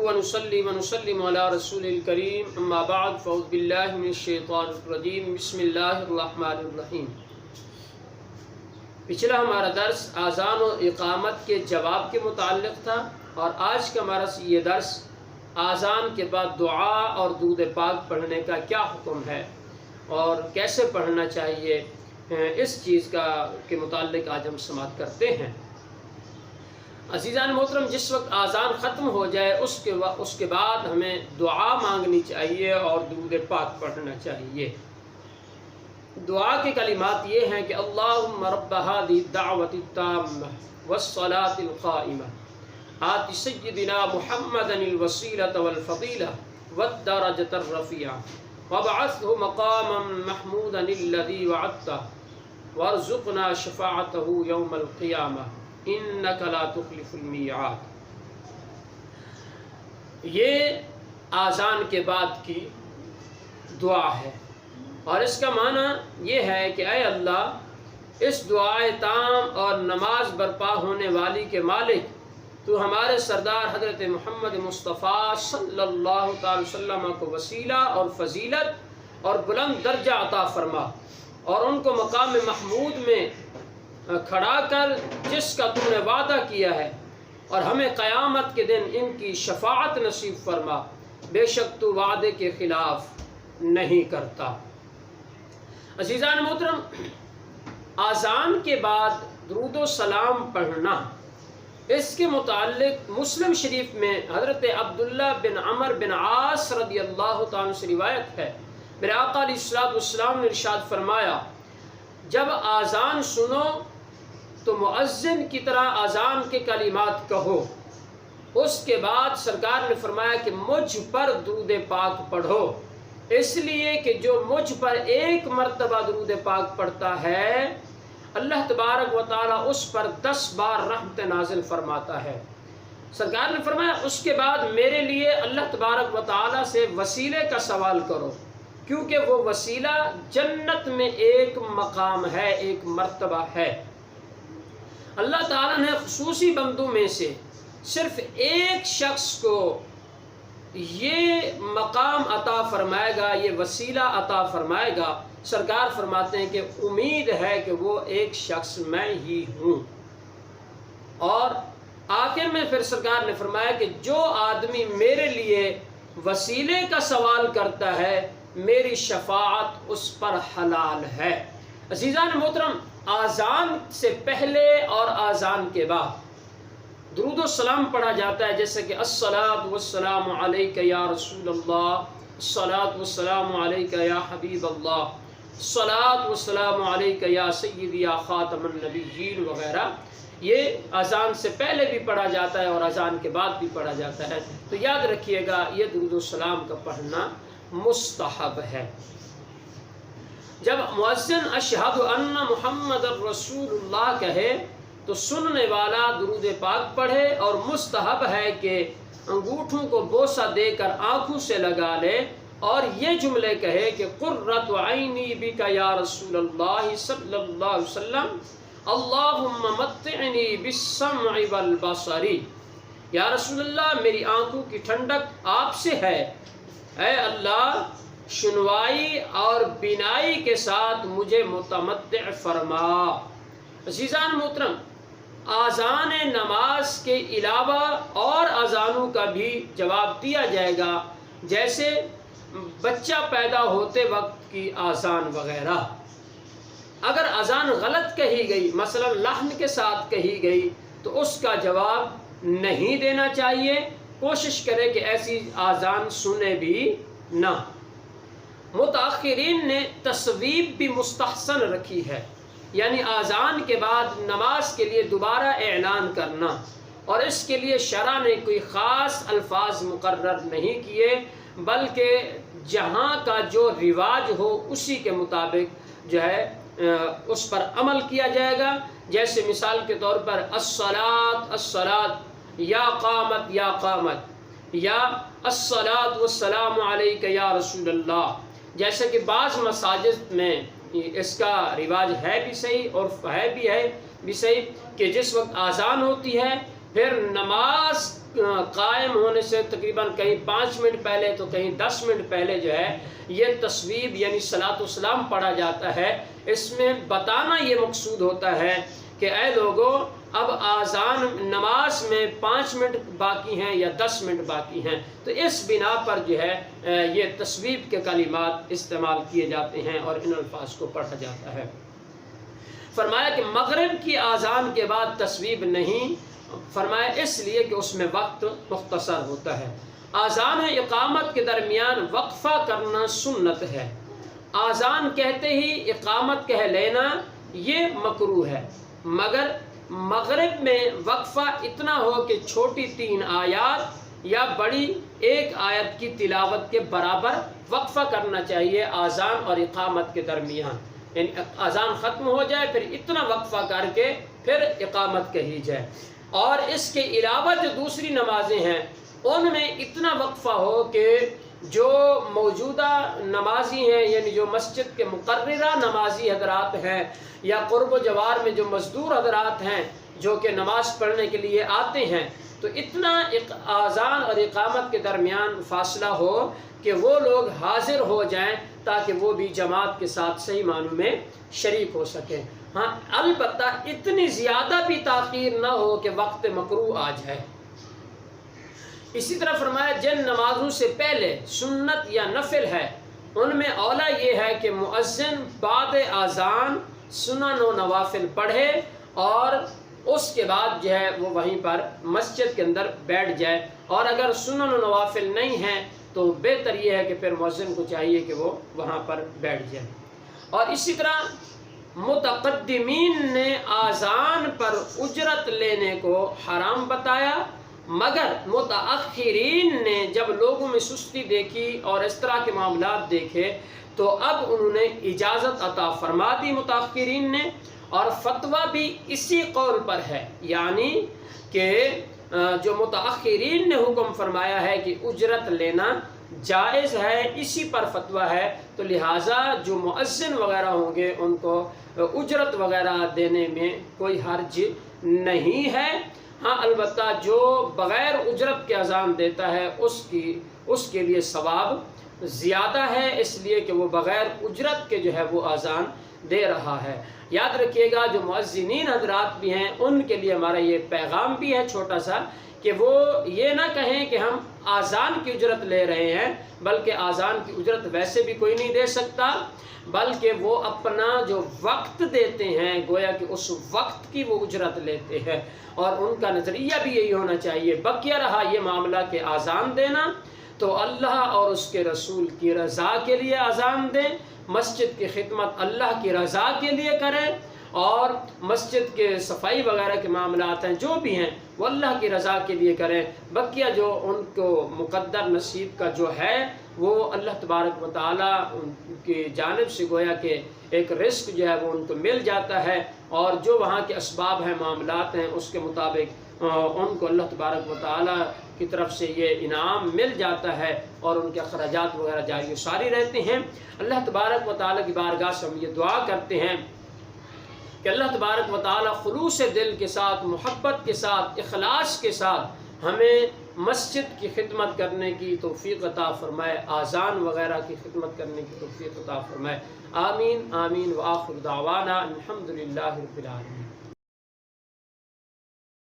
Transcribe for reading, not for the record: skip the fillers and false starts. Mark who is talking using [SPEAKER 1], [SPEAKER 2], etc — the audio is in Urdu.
[SPEAKER 1] ونصلي ونسلم على رسول الكريم اما بعد فاعوذ بالله من الشیطان الرجیم بسم اللہ الرحمن الرحیم۔ پچھلا ہمارا درس اذان و اقامت کے جواب کے متعلق تھا، اور آج کا ہمارا یہ درس اذان کے بعد دعا اور درود پاک پڑھنے کا کیا حکم ہے اور کیسے پڑھنا چاہیے، اس چیز کے متعلق آج ہم سماعت کرتے ہیں۔ عزیزان محترم، جس وقت اذان ختم ہو جائے اس کے بعد ہمیں دعا مانگنی چاہیے اور درود پاک پڑھنا چاہیے۔ دعا کے کلمات یہ ہیں کہ اللہم رب هذه الدعوة التامة والصلاة القائمة آت سیدنا محمدا الوسیلة والفضیلة والدرجة الرفیعة وابعثه مقاما محمودا الذي وعدته وارزقنا شفاعته يوم القیامة انک لا تخلف المیعاد۔ یہ اذان کے بعد کی دعا ہے، اور اس کا معنی یہ ہے کہ اے اللہ، اس دعائے تام اور نماز برپا ہونے والی کے مالک، تو ہمارے سردار حضرت محمد مصطفیٰ صلی اللہ تعالی وسلم کو وسیلہ اور فضیلت اور بلند درجہ عطا فرما، اور ان کو مقام محمود میں کھڑا کر جس کا تو نے وعدہ کیا ہے، اور ہمیں قیامت کے دن ان کی شفاعت نصیب فرما، بے شک تو وعدے کے خلاف نہیں کرتا۔ عزیزان محترم، اذان کے بعد درود و سلام پڑھنا، اس کے متعلق مسلم شریف میں حضرت عبداللہ بن عمر بن عاص رضی اللہ تعالیٰ عنہ سے روایت ہے، میرے آقا علیہ الصلوۃ والسلام نے ارشاد فرمایا، جب اذان سنو تو مؤذن کی طرح اذان کے کلمات کہو۔ اس کے بعد سرکار نے فرمایا کہ مجھ پر درود پاک پڑھو، اس لیے کہ جو مجھ پر ایک مرتبہ درود پاک پڑھتا ہے اللہ تبارک و تعالیٰ اس پر 10 بار رحمت نازل فرماتا ہے۔ سرکار نے فرمایا اس کے بعد میرے لیے اللہ تبارک و تعالیٰ سے وسیلے کا سوال کرو، کیونکہ وہ وسیلہ جنت میں ایک مقام ہے، ایک مرتبہ ہے۔ اللہ تعالیٰ نے خصوصی بندوں میں سے صرف ایک شخص کو یہ مقام عطا فرمائے گا، یہ وسیلہ عطا فرمائے گا۔ سرکار فرماتے ہیں کہ امید ہے کہ وہ ایک شخص میں ہی ہوں۔ اور آخر میں پھر سرکار نے فرمایا کہ جو آدمی میرے لیے وسیلے کا سوال کرتا ہے میری شفاعت اس پر حلال ہے۔ عزیزان محترم، اذان سے پہلے اور اذان کے بعد درود و سلام پڑھا جاتا ہے، جیسے کہ الصلاۃ والسلام علیک یا رسول اللہ، الصلاۃ والسلام علیک یا حبیب اللہ، الصلاۃ والسلام علیک یا سیدی یا خاتم النبیین وغیرہ۔ یہ اذان سے پہلے بھی پڑھا جاتا ہے اور اذان کے بعد بھی پڑھا جاتا ہے، تو یاد رکھیے گا یہ درود و سلام کا پڑھنا مستحب ہے۔ جب مؤذن اشہد ان محمد الرسول اللہ کہے تو سننے والا درود پاک پڑھے، اور مستحب ہے کہ انگوٹھوں کو بوسہ دے کر آنکھوں سے لگا لے اور یہ جملے کہے کہ قرۃ عینی بک یا رسول اللہ صلی اللہ علیہ وسلم، اللہم متعنی بالسمع والبصر۔ یا رسول اللہ، میری آنکھوں کی ٹھنڈک آپ سے ہے، اے اللہ سنوائی اور بینائی کے ساتھ مجھے متمتع فرما۔ عزیزان محترم، اذان نماز کے علاوہ اور اذانوں کا بھی جواب دیا جائے گا، جیسے بچہ پیدا ہوتے وقت کی اذان وغیرہ۔ اگر اذان غلط کہی گئی، مثلا لحن کے ساتھ کہی گئی، تو اس کا جواب نہیں دینا چاہیے، کوشش کرے کہ ایسی اذان سنے بھی نہ۔ متاخرین نے تصویب بھی مستحسن رکھی ہے، یعنی اذان کے بعد نماز کے لیے دوبارہ اعلان کرنا، اور اس کے لیے شرع نے کوئی خاص الفاظ مقرر نہیں کیے، بلکہ جہاں کا جو رواج ہو اسی کے مطابق جو ہے اس پر عمل کیا جائے گا۔ جیسے مثال کے طور پر الصلاۃ الصلاۃ یا قامت یا قامت، یا الصلاۃ والسلام علیک یا رسول اللہ۔ جیسے کہ بعض مساجد میں اس کا رواج ہے بھی صحیح اور ہے بھی صحیح کہ جس وقت اذان ہوتی ہے پھر نماز قائم ہونے سے تقریباً کہیں 5 منٹ پہلے تو کہیں 10 منٹ پہلے جو ہے یہ تصویب یعنی صلاۃ والسلام پڑھا جاتا ہے۔ اس میں بتانا یہ مقصود ہوتا ہے کہ اے لوگو اب آذان نماز میں 5 منٹ باقی ہیں یا 10 منٹ باقی ہیں، تو اس بنا پر جو ہے یہ تصویب کے کلمات استعمال کیے جاتے ہیں اور ان الفاظ کو پڑھا جاتا ہے۔ فرمایا کہ مغرب کی آذان کے بعد تصویب نہیں، فرمایا اس لیے کہ اس میں وقت مختصر ہوتا ہے۔ آذان و اقامت کے درمیان وقفہ کرنا سنت ہے۔ آذان کہتے ہی اقامت کہہ لینا یہ مکروہ ہے، مگر مغرب میں وقفہ اتنا ہو کہ چھوٹی 3 آیات یا بڑی 1 آیت کی تلاوت کے برابر وقفہ کرنا چاہیے آذان اور اقامت کے درمیان، یعنی آذان ختم ہو جائے پھر اتنا وقفہ کر کے پھر اقامت کہی جائے۔ اور اس کے علاوہ جو دوسری نمازیں ہیں ان میں اتنا وقفہ ہو کہ جو موجودہ نمازی ہیں یعنی جو مسجد کے مقررہ نمازی حضرات ہیں یا قرب و جوار میں جو مزدور حضرات ہیں جو کہ نماز پڑھنے کے لیے آتے ہیں، تو اتنا آذان اور اقامت کے درمیان فاصلہ ہو کہ وہ لوگ حاضر ہو جائیں تاکہ وہ بھی جماعت کے ساتھ صحیح معنوں میں شریک ہو سکیں۔ ہاں البتہ اتنی زیادہ بھی تاخیر نہ ہو کہ وقت مکروہ آ جائے۔ اسی طرح فرمایا جن نمازوں سے پہلے سنت یا نفل ہے ان میں اولا یہ ہے کہ مؤذن بعد آذان سنن و نوافل پڑھے اور اس کے بعد جو ہے وہ وہیں پر مسجد کے اندر بیٹھ جائے، اور اگر سنن و نوافل نہیں ہیں تو بہتر یہ ہے کہ پھر مؤذن کو چاہیے کہ وہ وہاں پر بیٹھ جائے۔ اور اسی طرح متقدمین نے آذان پر اجرت لینے کو حرام بتایا، مگر متاخرین نے جب لوگوں میں سستی دیکھی اور اس طرح کے معاملات دیکھے تو اب انہوں نے اجازت عطا فرما دی متاخرین نے، اور فتویٰ بھی اسی قول پر ہے، یعنی کہ جو متاخرین نے حکم فرمایا ہے کہ اجرت لینا جائز ہے اسی پر فتویٰ ہے، تو لہٰذا جو مؤذن وغیرہ ہوں گے ان کو اجرت وغیرہ دینے میں کوئی حرج نہیں ہے۔ ہاں البتہ جو بغیر اجرت کے اذان دیتا ہے اس کے لیے ثواب زیادہ ہے، اس لیے کہ وہ بغیر اجرت کے جو ہے وہ اذان دے رہا ہے۔ یاد رکھیے گا جو مؤذنین حضرات بھی ہیں ان کے لیے ہمارا یہ پیغام بھی ہے چھوٹا سا کہ وہ یہ نہ کہیں کہ ہم آذان کی اجرت لے رہے ہیں، بلکہ آذان کی اجرت ویسے بھی کوئی نہیں دے سکتا، بلکہ وہ اپنا جو وقت دیتے ہیں گویا کہ اس وقت کی وہ اجرت لیتے ہیں، اور ان کا نظریہ بھی یہی ہونا چاہیے۔ بقیہ رہا یہ معاملہ کہ آذان دینا تو اللہ اور اس کے رسول کی رضا کے لیے آذان دیں، مسجد کی خدمت اللہ کی رضا کے لیے کریں، اور مسجد کے صفائی وغیرہ کے معاملات ہیں جو بھی ہیں وہ اللہ کی رضا کے لیے کریں۔ بقیہ جو ان کو مقدر نصیب کا جو ہے وہ اللہ تبارک و تعالیٰ کی جانب سے گویا کہ ایک رزق جو ہے وہ ان کو مل جاتا ہے، اور جو وہاں کے اسباب ہیں معاملات ہیں اس کے مطابق ان کو اللہ تبارک و تعالیٰ کی طرف سے یہ انعام مل جاتا ہے، اور ان کے اخراجات وغیرہ جاری و ساری رہتے ہیں۔ اللہ تبارک و تعالیٰ کی بارگاہ سے ہم یہ دعا کرتے ہیں کہ اللہ تبارک و تعالیٰ خلوص دل کے ساتھ، محبت کے ساتھ، اخلاص کے ساتھ ہمیں مسجد کی خدمت کرنے کی توفیق عطا فرمائے، آذان وغیرہ کی خدمت کرنے کی توفیق عطا فرمائے۔ آمین آمین وآخر دعوانا الحمدللہ رب العالمین۔